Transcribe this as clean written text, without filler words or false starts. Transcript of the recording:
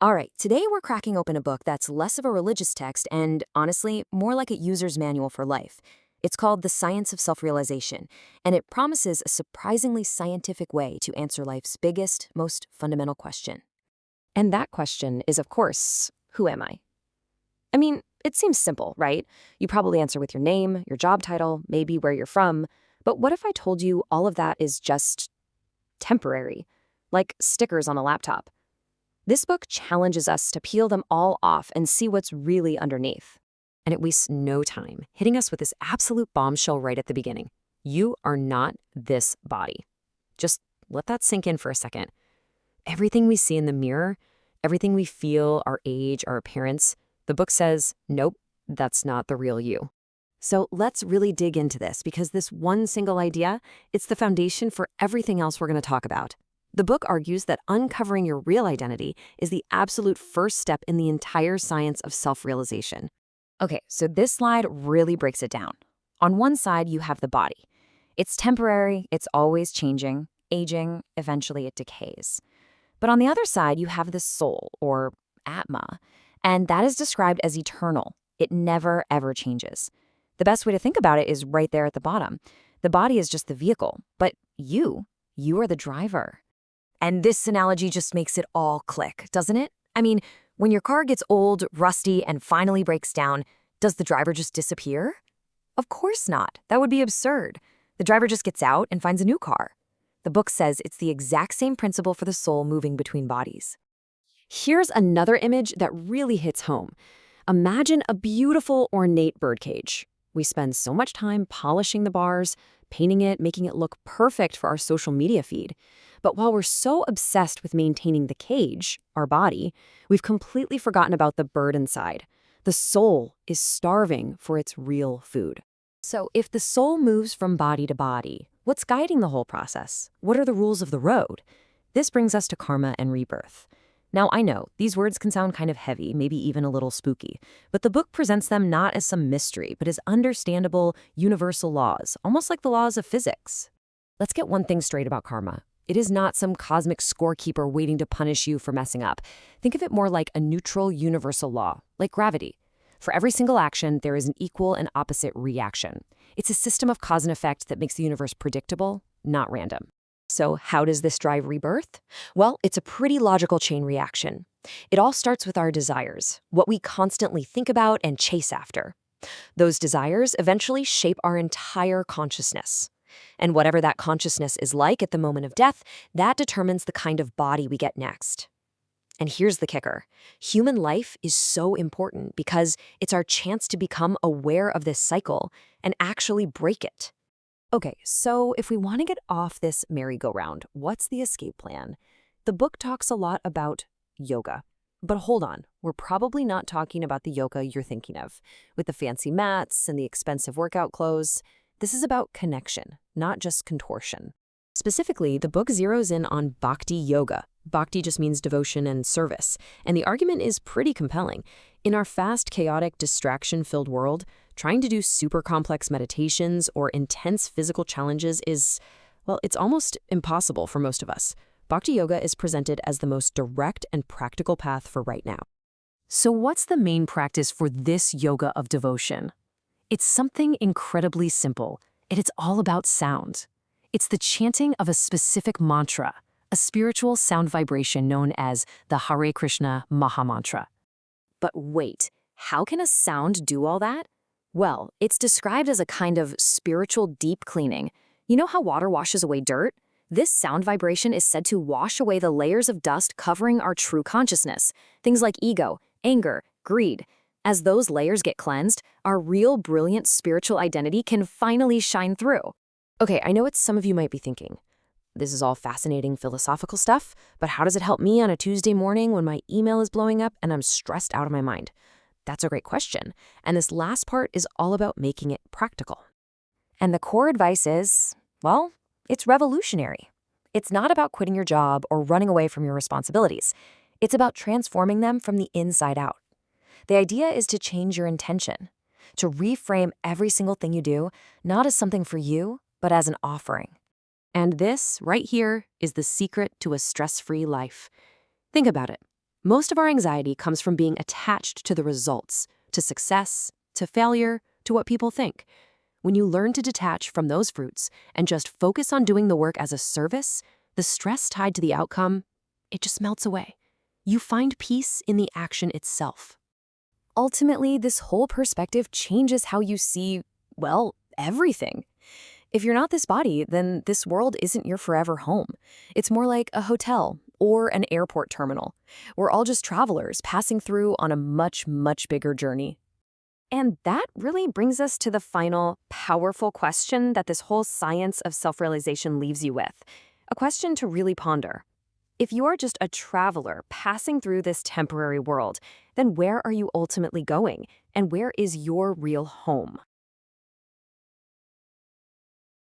All right, today we're cracking open a book that's less of a religious text and, honestly, more like a user's manual for life. It's called The Science of Self-Realization, and it promises a surprisingly scientific way to answer life's biggest, most fundamental question. And that question is, of course, who am I? I mean, it seems simple, right? You probably answer with your name, your job title, maybe where you're from. But what if I told you all of that is just temporary, like stickers on a laptop? This book challenges us to peel them all off and see what's really underneath. And it wastes no time, hitting us with this absolute bombshell right at the beginning. You are not this body. Just let that sink in for a second. Everything we see in the mirror, everything we feel, our age, our appearance, the book says, nope, that's not the real you. So let's really dig into this because this one single idea, it's the foundation for everything else we're going to talk about. The book argues that uncovering your real identity is the absolute first step in the entire science of self-realization. Okay, so this slide really breaks it down. On one side, you have the body. It's temporary, it's always changing, aging, eventually it decays. But on the other side, you have the soul, or Atma, and that is described as eternal. It never, ever changes. The best way to think about it is right there at the bottom. The body is just the vehicle, but you are the driver. And this analogy just makes it all click, doesn't it? I mean, when your car gets old, rusty, and finally breaks down, does the driver just disappear? Of course not. That would be absurd. The driver just gets out and finds a new car. The book says it's the exact same principle for the soul moving between bodies. Here's another image that really hits home. Imagine a beautiful, ornate birdcage. We spend so much time polishing the bars, painting it, making it look perfect for our social media feed. But while we're so obsessed with maintaining the cage, our body, we've completely forgotten about the bird inside. The soul is starving for its real food. So if the soul moves from body to body, what's guiding the whole process? What are the rules of the road? This brings us to karma and rebirth. Now, I know, these words can sound kind of heavy, maybe even a little spooky, but the book presents them not as some mystery, but as understandable, universal laws, almost like the laws of physics. Let's get one thing straight about karma. It is not some cosmic scorekeeper waiting to punish you for messing up. Think of it more like a neutral, universal law, like gravity. For every single action, there is an equal and opposite reaction. It's a system of cause and effect that makes the universe predictable, not random. So how does this drive rebirth? Well, it's a pretty logical chain reaction. It all starts with our desires, what we constantly think about and chase after. Those desires eventually shape our entire consciousness. And whatever that consciousness is like at the moment of death, that determines the kind of body we get next. And here's the kicker. Human life is so important because it's our chance to become aware of this cycle and actually break it. Okay, so if we want to get off this merry-go-round, what's the escape plan? The book talks a lot about yoga. But hold on, we're probably not talking about the yoga you're thinking of, with the fancy mats and the expensive workout clothes. This is about connection, not just contortion. Specifically, the book zeroes in on bhakti yoga. Bhakti just means devotion and service, and the argument is pretty compelling. In our fast, chaotic, distraction-filled world, trying to do super complex meditations or intense physical challenges is, well, it's almost impossible for most of us. Bhakti yoga is presented as the most direct and practical path for right now. So what's the main practice for this yoga of devotion? It's something incredibly simple, and it's all about sound. It's the chanting of a specific mantra, a spiritual sound vibration known as the Hare Krishna Mahamantra. But wait, how can a sound do all that? Well, it's described as a kind of spiritual deep cleaning. You know how water washes away dirt? This sound vibration is said to wash away the layers of dust covering our true consciousness, things like ego, anger, greed. As those layers get cleansed, our real brilliant spiritual identity can finally shine through. Okay, I know what some of you might be thinking. This is all fascinating philosophical stuff, but how does it help me on a Tuesday morning when my email is blowing up and I'm stressed out of my mind? That's a great question, and this last part is all about making it practical. And the core advice is, well, it's revolutionary. It's not about quitting your job or running away from your responsibilities. It's about transforming them from the inside out. The idea is to change your intention, to reframe every single thing you do, not as something for you, but as an offering. And this, right here, is the secret to a stress-free life. Think about it. Most of our anxiety comes from being attached to the results, to success, to failure, to what people think. When you learn to detach from those fruits and just focus on doing the work as a service, the stress tied to the outcome, it just melts away. You find peace in the action itself. Ultimately, this whole perspective changes how you see, well, everything. If you're not this body, then this world isn't your forever home. It's more like a hotel or an airport terminal. We're all just travelers passing through on a much, much bigger journey. And that really brings us to the final, powerful question that this whole science of self-realization leaves you with. A question to really ponder. If you are just a traveler passing through this temporary world, then where are you ultimately going? And where is your real home?